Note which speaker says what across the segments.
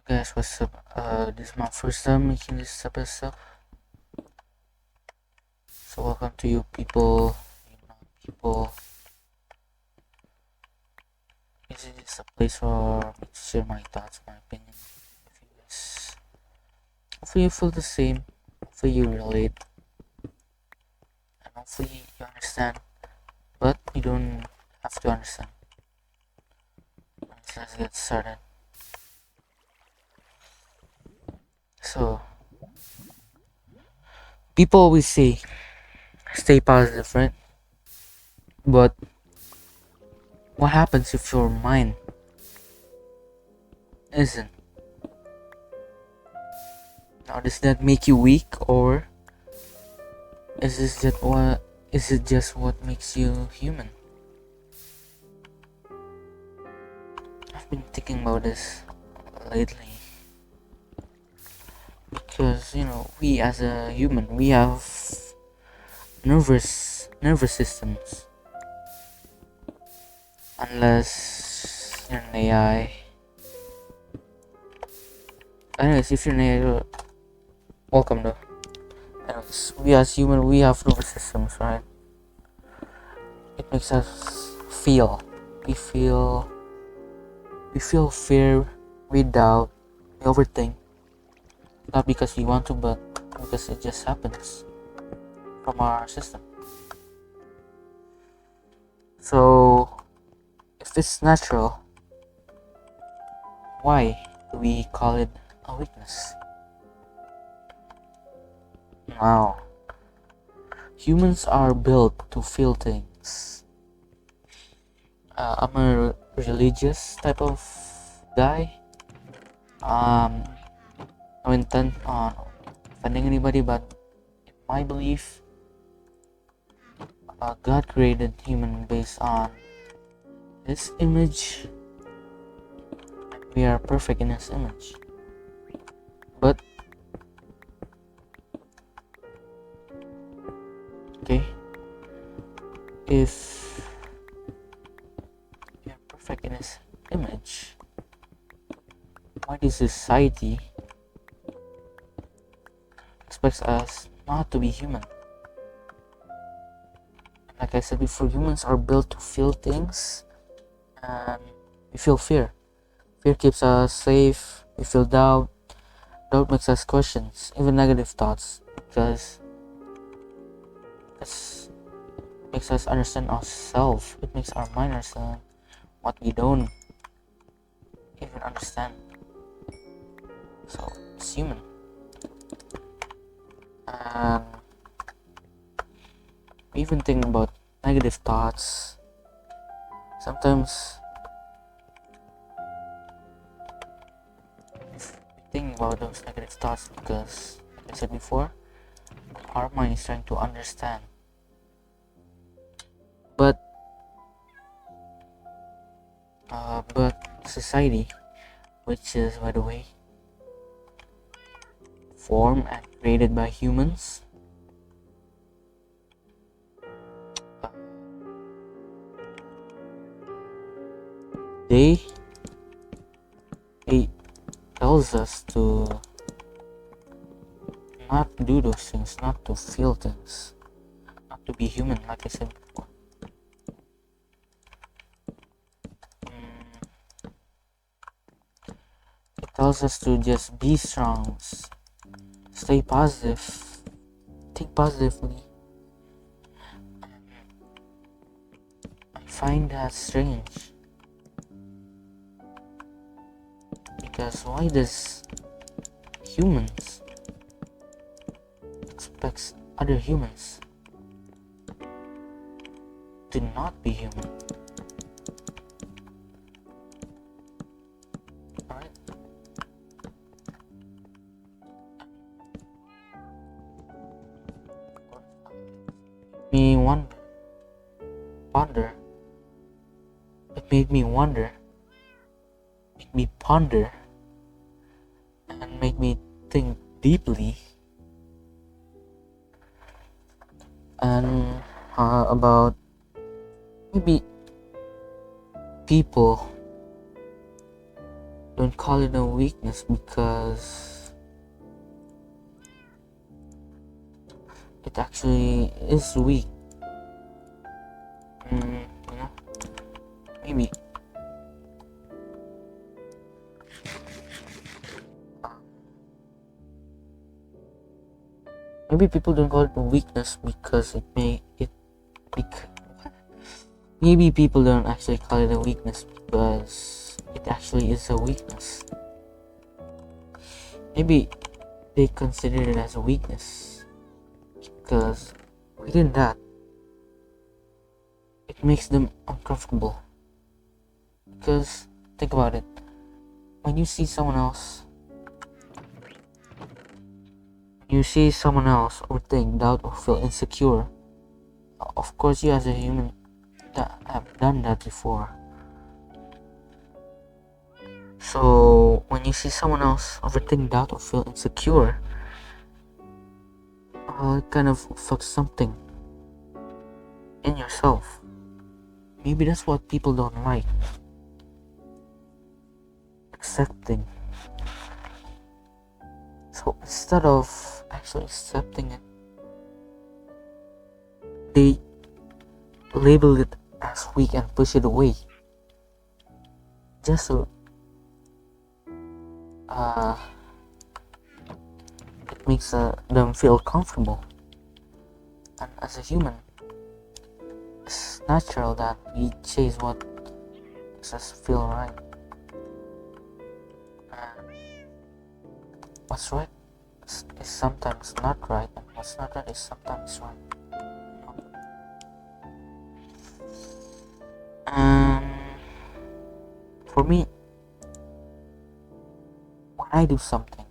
Speaker 1: Guys, what's up? This is my first time making this episode, so welcome to you people. People, this is just a place for me to share my thoughts, my opinion. If you guys, hopefully you feel the same, hopefully you relate, and hopefully you understand. But you don't have to understand. Let's get started. So, people always say stay positive, right? But what happens if your mind isn't? Now, does that make you weak, or is it just what makes you human? I've been thinking about this lately because we as a human we have nervous systems. Unless you're an AI. Anyways, if you're an AI, welcome though. Anyways, we as human we have nervous systems, right? It makes us feel. We feel fear, we doubt, we overthink. Not because we want to, but because it just happens from our system. So, if it's natural, why do we call it a weakness? Now, humans are built to feel things. I'm a religious type of guy. No intent on offending anybody, but in my belief, God created human based on His image. We are perfect in His image. But okay, if we are perfect in His image, why does society expects us not to be human? Like I said before, humans are built to feel things, and we feel fear. Fear keeps us safe. We feel doubt. Doubt makes us questions, even negative thoughts, because it makes us understand ourselves. It makes our mind understand what we don't even understand. So it's human. And we even think about negative thoughts. Sometimes we think about those negative thoughts because, like I said before, our mind is trying to understand. But society, which is, by the way, formed and created by humans, they tells us to not do those things, not to feel things, not to be human, like I said before. It tells us to just be strong, stay positive, think positively. I find that strange, because why does humans expect other humans to not be human? Alright? Me ponder. It made me wonder, made me ponder, and made me think deeply and about maybe people don't call it a weakness because it actually is weak. You know, maybe maybe people don't call it a weakness because maybe people don't actually call it a weakness because it actually is a weakness. Maybe they consider it as a weakness because within that it makes them uncomfortable. Because think about it, when you see someone else or think, doubt, or feel insecure, of course you as a human that have done that before. So when you see someone else overthink, doubt, or feel insecure, it kind of affects something in yourself. Maybe that's what people don't like. Accepting. So instead of actually accepting it, they label it as weak and push it away. Just so it makes them feel comfortable. And as a human, it's natural that we chase what makes us feel right. And what's right is sometimes not right, and what's not right is sometimes right. For me, when I do something,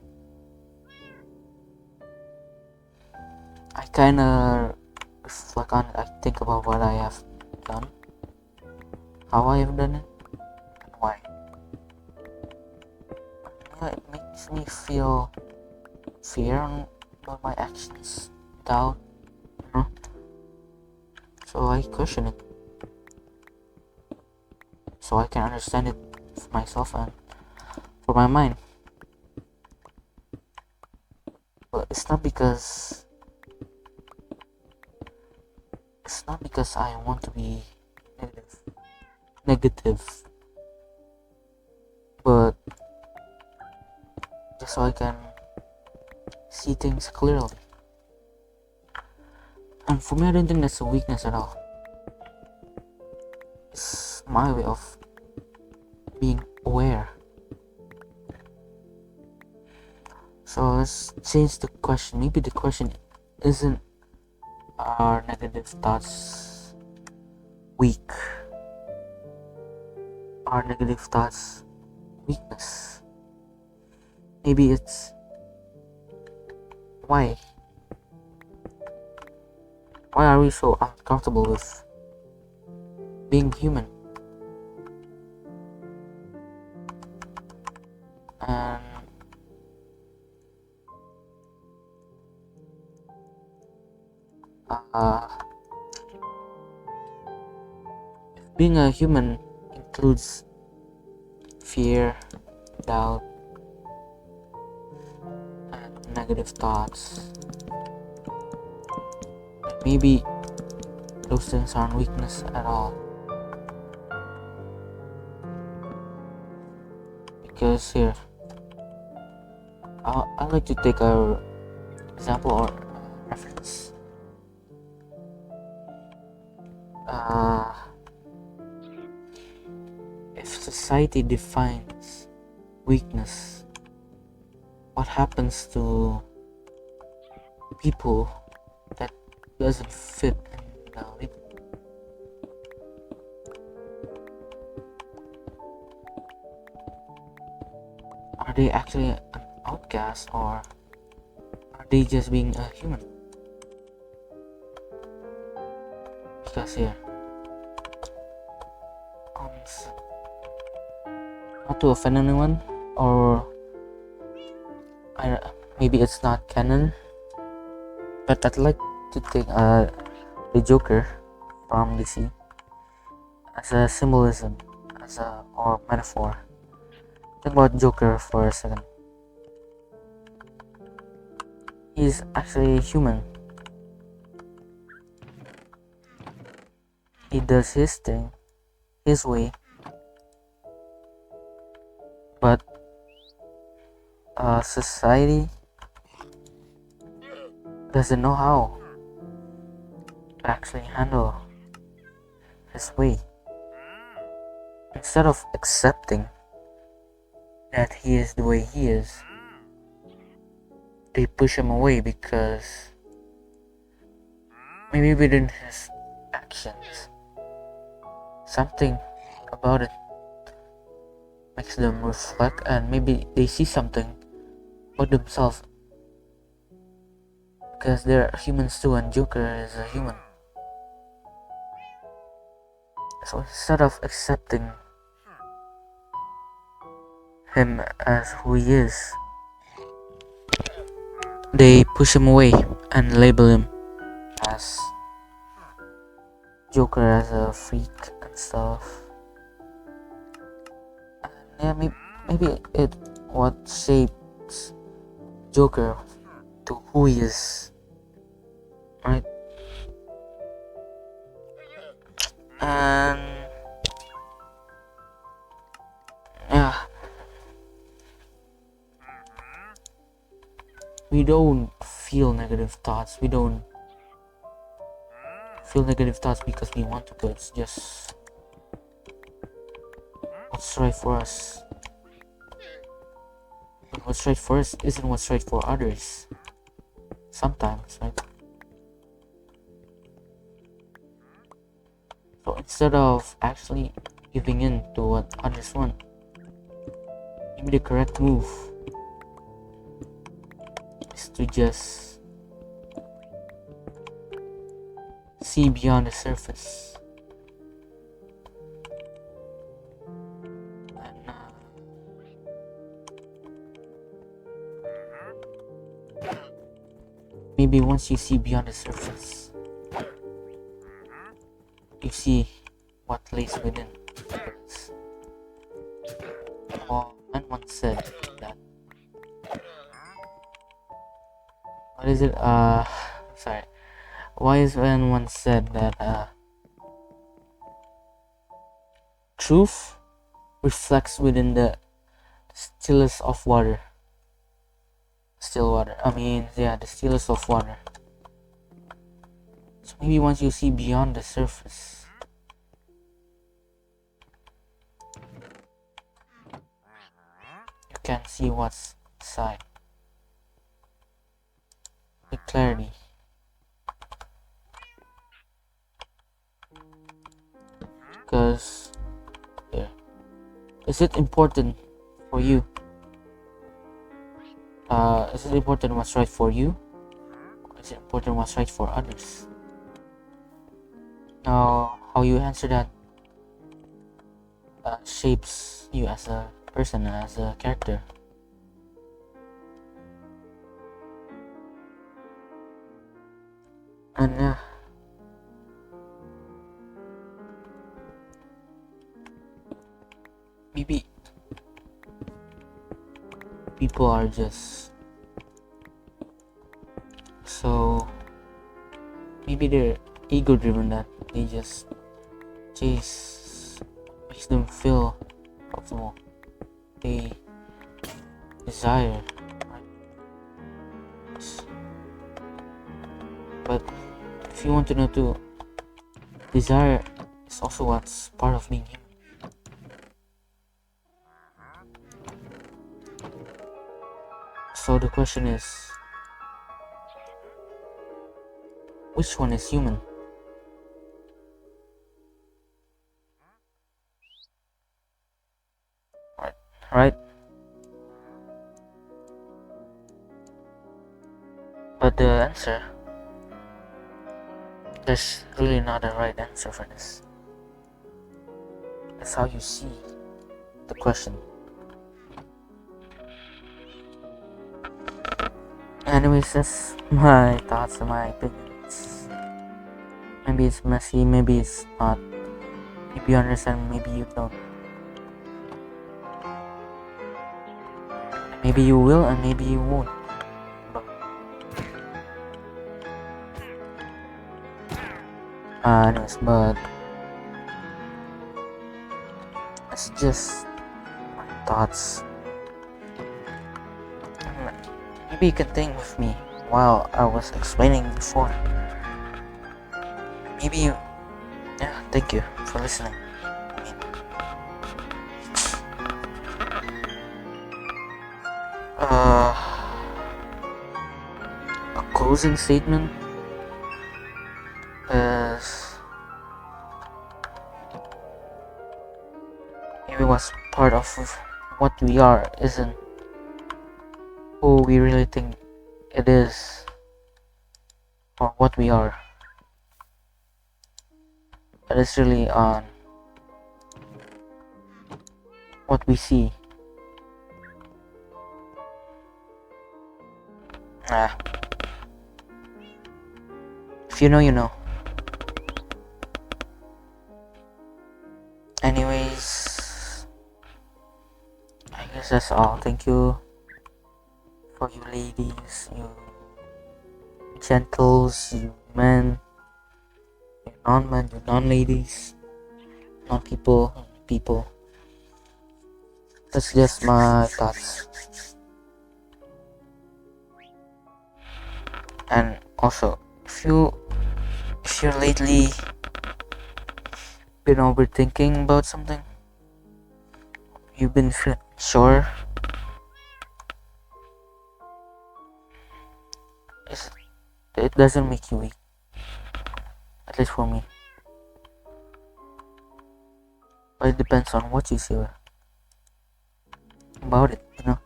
Speaker 1: I kinda reflect on it. I think about what I have done, how I have done it, and why. It makes me feel fear on my actions, doubt, so I question it, so I can understand it for myself and for my mind. But it's not because I want to be negative, but just so I can see things clearly. And for me, I don't think that's a weakness at all. It's my way of being aware. So let's change the question. Maybe the question isn't, are negative thoughts weak? Are negative thoughts weakness? Maybe it's why? Why are we so uncomfortable with being human? And being a human includes fear, doubt, and negative thoughts. Maybe those things aren't weakness at all. Because here, I'd like to take a example or reference. If society defines weakness, what happens to people that doesn't fit in the label? Are they actually an outcast, or are they just being a human? Because here, not to offend anyone, or maybe it's not canon, but I'd like to take the Joker from DC as a symbolism, or metaphor. Think about Joker for a second. He's actually human. He does his thing, his way, but society doesn't know how to actually handle his way. Instead of accepting that he is the way he is, they push him away because maybe within his actions, something about it makes them reflect, and maybe they see something about themselves because they're humans too, and Joker is a human. So instead of accepting him as who he is, they push him away and label him as Joker, as a freak and stuff. And yeah, maybe it what shapes Joker to who he is, right? And yeah, we don't feel negative thoughts. We don't feel negative thoughts because we want to. It's just what's right for us. But what's right for us isn't what's right for others. Sometimes, right? So instead of actually giving in to what others want, maybe the correct move is to just see beyond the surface. And maybe once you see beyond the surface, you see what lays within. Well, man once said that. What is it? Sorry. Wise man once said that truth reflects within the stillest of water. Still water. The stillest of water. So maybe once you see beyond the surface, you can see what's inside with clarity. Because is it important for you? Is it important what's right for you? Or is it important what's right for others? Now, how you answer that shapes you as a person, as a character. And maybe people are just so, maybe they're ego driven, that they just chase makes them feel optimal. They desire, right? But if you want to know too, desire is also what's part of being human. So the question is, which one is human? Right? But the answer, there's really not a right answer for this. That's how you see the question. Anyways, that's my thoughts and my opinions. Maybe it's messy, maybe it's not. Maybe you understand, maybe you don't. Maybe you will and maybe you won't. But, anyways, but it's just my thoughts. Maybe you can think with me while I was explaining before. Maybe you. Yeah, thank you for listening. Uh, a closing statement is maybe what's part of what we are isn't who we really think it is or what we are. It is really on what we see. Ah, if you know, you know. Anyways, I guess that's all. Thank you for you ladies, you gentles, you men, you non-men, you non-ladies, non-people. That's just my thoughts. And also, if you're lately been overthinking about something, you've been sure, it doesn't make you weak. At least for me. But it depends on what you see about it, you know.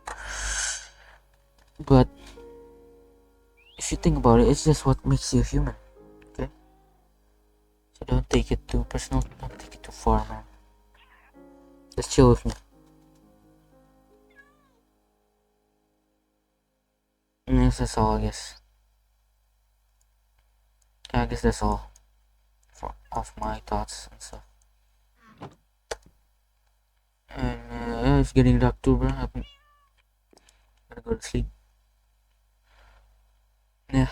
Speaker 1: But if you think about it, it's just what makes you human. Okay? So don't take it too personal, don't take it too far, man. Just chill with me. And that's all, I guess. I guess that's all of my thoughts and stuff. And it's getting dark too, bro. I'm gonna go to sleep. Yeah.